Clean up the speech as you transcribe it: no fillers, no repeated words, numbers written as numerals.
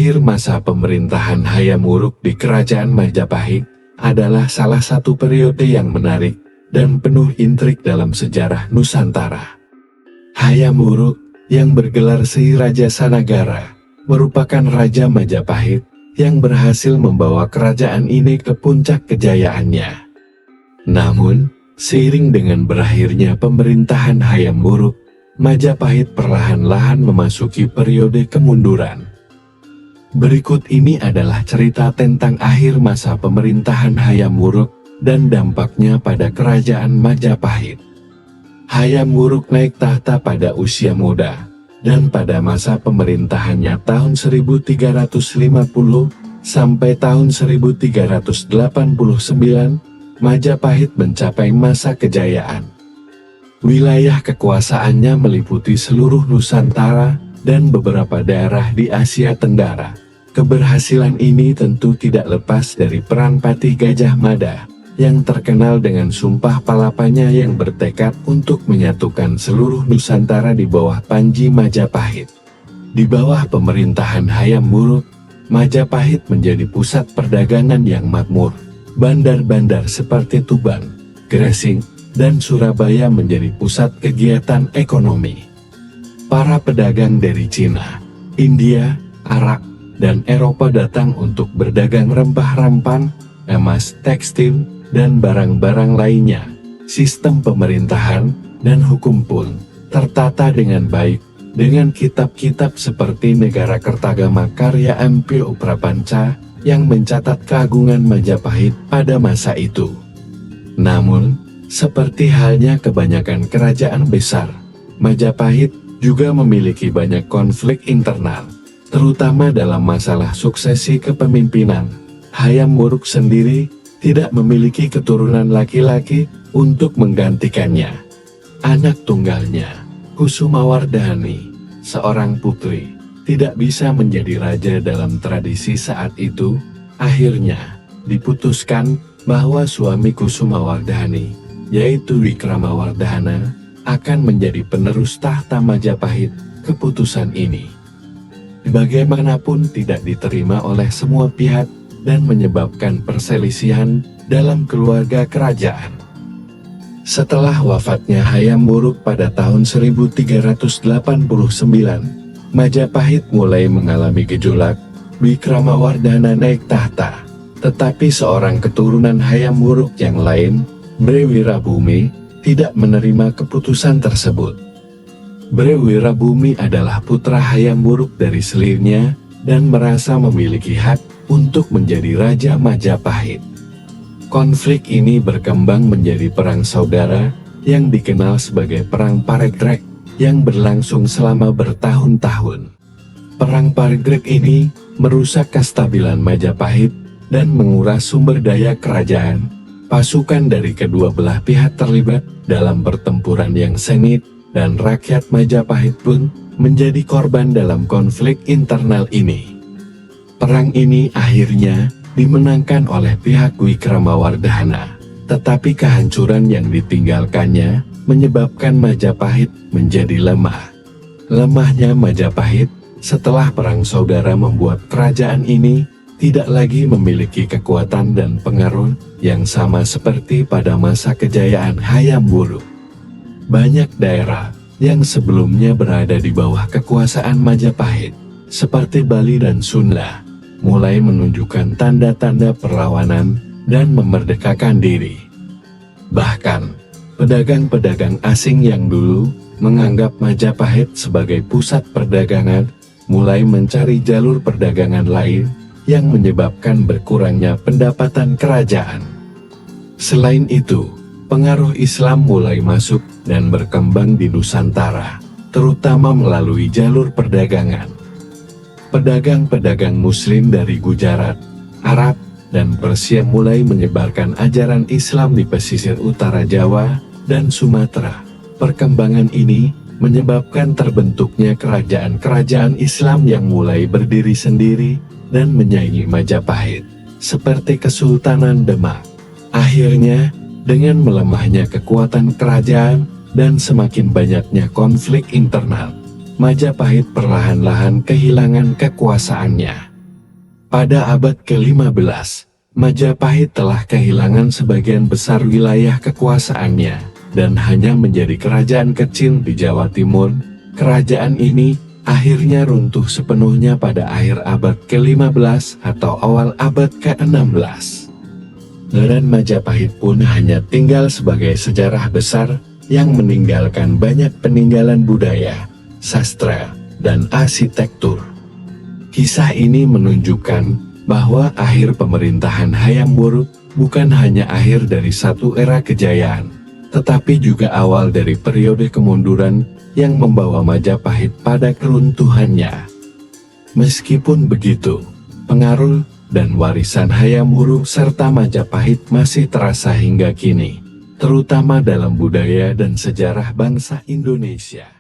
Akhir masa pemerintahan Hayam Wuruk di Kerajaan Majapahit adalah salah satu periode yang menarik dan penuh intrik dalam sejarah Nusantara. Hayam Wuruk yang bergelar Sri Raja Sanagara merupakan Raja Majapahit yang berhasil membawa kerajaan ini ke puncak kejayaannya. Namun, seiring dengan berakhirnya pemerintahan Hayam Wuruk, Majapahit perlahan-lahan memasuki periode kemunduran. Berikut ini adalah cerita tentang akhir masa pemerintahan Hayam Wuruk dan dampaknya pada kerajaan Majapahit. Hayam Wuruk naik tahta pada usia muda, dan pada masa pemerintahannya tahun 1350 sampai tahun 1389, Majapahit mencapai masa kejayaan. Wilayah kekuasaannya meliputi seluruh Nusantara dan beberapa daerah di Asia Tenggara. Keberhasilan ini tentu tidak lepas dari peran Patih Gajah Mada, yang terkenal dengan sumpah palapanya yang bertekad untuk menyatukan seluruh Nusantara di bawah Panji Majapahit. Di bawah pemerintahan Hayam Wuruk, Majapahit menjadi pusat perdagangan yang makmur. Bandar-bandar seperti Tuban, Gresik, dan Surabaya menjadi pusat kegiatan ekonomi. Para pedagang dari Cina, India, Arab, dan Eropa datang untuk berdagang rempah-rampan, emas, tekstil, dan barang-barang lainnya. Sistem pemerintahan dan hukum pun tertata dengan baik, dengan kitab-kitab seperti Negara Kertagama karya M.P. Prapanca yang mencatat keagungan Majapahit pada masa itu. Namun, seperti halnya kebanyakan kerajaan besar, Majapahit juga memiliki banyak konflik internal, terutama dalam masalah suksesi kepemimpinan. Hayam Wuruk sendiri tidak memiliki keturunan laki-laki untuk menggantikannya. Anak tunggalnya, Kusumawardhani, seorang putri, tidak bisa menjadi raja dalam tradisi saat itu. Akhirnya, diputuskan bahwa suami Kusumawardhani, yaitu Wikramawardhana, akan menjadi penerus tahta Majapahit. Keputusan ini bagaimanapun tidak diterima oleh semua pihak dan menyebabkan perselisihan dalam keluarga kerajaan. Setelah wafatnya Hayam Wuruk pada tahun 1389, Majapahit mulai mengalami gejolak. Wikramawardhana naik tahta, tetapi seorang keturunan Hayam Wuruk yang lain, Bre Wirabumi, tidak menerima keputusan tersebut. Bre Wirabumi adalah putra Hayam Wuruk dari selirnya dan merasa memiliki hak untuk menjadi Raja Majapahit. Konflik ini berkembang menjadi perang saudara yang dikenal sebagai Perang Paregrek yang berlangsung selama bertahun-tahun. Perang Paregrek ini merusak kestabilan Majapahit dan menguras sumber daya kerajaan. Pasukan dari kedua belah pihak terlibat dalam pertempuran yang sengit, dan rakyat Majapahit pun menjadi korban dalam konflik internal ini. Perang ini akhirnya dimenangkan oleh pihak Wikramawardhana, tetapi kehancuran yang ditinggalkannya menyebabkan Majapahit menjadi lemah. Lemahnya Majapahit setelah perang saudara membuat kerajaan ini tidak lagi memiliki kekuatan dan pengaruh yang sama seperti pada masa kejayaan Hayam Wuruk. Banyak daerah yang sebelumnya berada di bawah kekuasaan Majapahit, seperti Bali dan Sunda, mulai menunjukkan tanda-tanda perlawanan dan memerdekakan diri. Bahkan, pedagang-pedagang asing yang dulu menganggap Majapahit sebagai pusat perdagangan, mulai mencari jalur perdagangan lain yang menyebabkan berkurangnya pendapatan kerajaan. Selain itu, pengaruh Islam mulai masuk dan berkembang di Nusantara, terutama melalui jalur perdagangan. Pedagang-pedagang Muslim dari Gujarat, Arab, dan Persia mulai menyebarkan ajaran Islam di pesisir utara Jawa dan Sumatera. Perkembangan ini menyebabkan terbentuknya kerajaan-kerajaan Islam yang mulai berdiri sendiri dan menyaingi Majapahit, seperti Kesultanan Demak. Akhirnya, dengan melemahnya kekuatan kerajaan dan semakin banyaknya konflik internal, Majapahit perlahan-lahan kehilangan kekuasaannya. Pada abad ke-15, Majapahit telah kehilangan sebagian besar wilayah kekuasaannya dan hanya menjadi kerajaan kecil di Jawa Timur. Kerajaan ini akhirnya runtuh sepenuhnya pada akhir abad ke-15 atau awal abad ke-16. Dan Majapahit pun hanya tinggal sebagai sejarah besar yang meninggalkan banyak peninggalan budaya, sastra, dan arsitektur. Kisah ini menunjukkan bahwa akhir pemerintahan Hayam Wuruk bukan hanya akhir dari satu era kejayaan, tetapi juga awal dari periode kemunduran yang membawa Majapahit pada keruntuhannya. Meskipun begitu, pengaruh dan warisan Hayam Wuruk serta Majapahit masih terasa hingga kini, terutama dalam budaya dan sejarah bangsa Indonesia.